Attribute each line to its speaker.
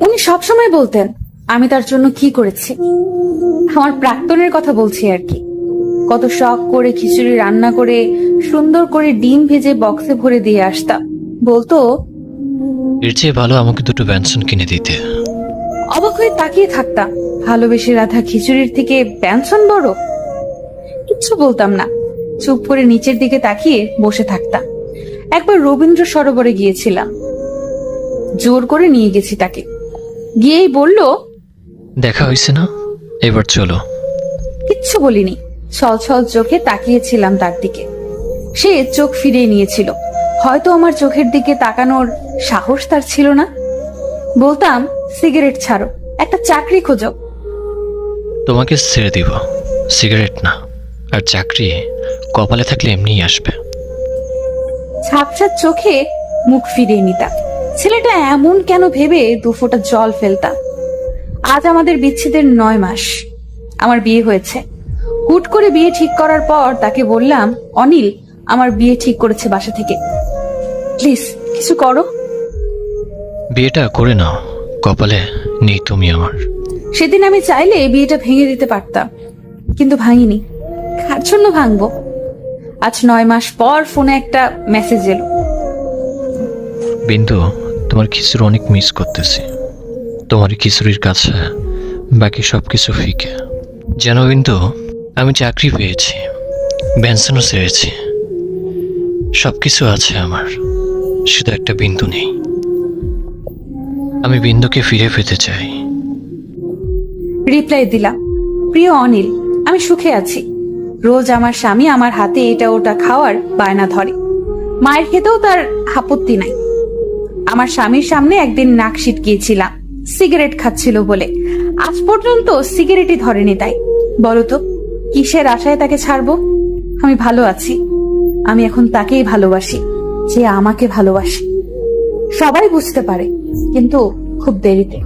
Speaker 1: উনি সবসময় বলতেন আমি তার জন্য কি করেছি। আমার প্রাক্তনের কথা বলছি আর কি। কত শখ করে খিচুড়ি রান্না করে সুন্দর করে ডিম ভেজে বক্সে ভরে দিয়ে আসতাম। বলতো,
Speaker 2: এর চেয়ে ভালো আমাকে দুটো ব্যঞ্জন কিনে দিতে।
Speaker 1: অবাক হয়ে তাকিয়ে থাকতাম। ভালোবেসে রাধা খিচুড়ির থেকে ব্যঞ্জন বড়? কিচ্ছু বলতাম না, চুপ করে নিচের দিকে তাকিয়ে বসে থাকতাম। একবার রবীন্দ্র সরোবরে গিয়েছিলাম, জোর করে নিয়ে গেছি তাকে। গিয়েই বলল,
Speaker 2: দেখা হয়েছে না, এবার চলো।
Speaker 1: কিচ্ছু বলিনি, ছল ছল চোখে তাকিয়েছিলাম তার দিকে। সে চোখ ফিরিয়ে নিয়েছিল। হয়তো আমার চোখের দিকে তাকানোর সাহস তার ছিল না। বলতাম, সিগারেট ছাড়ো, একটা চাকরি খোঁজো।
Speaker 2: তোমাকে ছেড়ে দিব, সিগারেট না, আর চাকরি কপালে থাকলে এমনিই আসবে।
Speaker 1: ঝাপসা চোখে মুখ ফিরিয়ে নিতাম। ছেলেটা এমন কেন ভেবে দুফোঁটা জল ফেলতাম। আজ আমাদের বিচ্ছেদের 9 মাস। আমার বিয়ে হয়েছে। হুট করে বিয়ে ঠিক করার পর তাকে বললাম, অনিল আমার বিয়ে ঠিক করেছে বাসা থেকে, প্লিজ কিছু করো।
Speaker 2: বিয়েটা করে নাও, কপালে নেই তুমি আমার।
Speaker 1: সেদিন আমি চাইলে বিয়েটা ভেঙে দিতে পারতাম, কিন্তু ভাঙিনি। কার জন্য ভাঙবো? আজ 9 মাস পর ফোনে একটা মেসেজ এলো।
Speaker 2: বিন্দু, তোমার খিচুড়ি অনেক মিস করতেছি। তোমার খিচুড়ির কাছে বাকি সবকিছু ফিকে। জানো বিন্দু, আমি চাকরি পেয়েছি, ব্যঞ্জনও ছেড়েছি, সবকিছু আছে আমার, শুধু একটা বিন্দু নেই। আমি বিন্দুকে ফিরে পেতে চাই।
Speaker 1: রিপ্লাই দিলাম, প্রিয় অনিল, আমি সুখে আছি। রোজ আমার স্বামী আমার হাতে এটা ওটা খাওয়ার বায়না ধরে। মায়ের খেতেও তার আপত্তি নাই। আমার স্বামীর সামনে একদিন নাক সিটকিয়েছিলাম সিগারেট খাচ্ছিল বলে। আজ পর্যন্ত সিগারেটই ধরেনি। তাই বলতো, কিসের আশায় তাকে ছাড়বো? আমি ভালো আছি। আমি এখন তাকেই ভালোবাসি, যে আমাকে ভালোবাসে। সবাই বুঝতে পারে, কিন্তু খুব দেরিতে।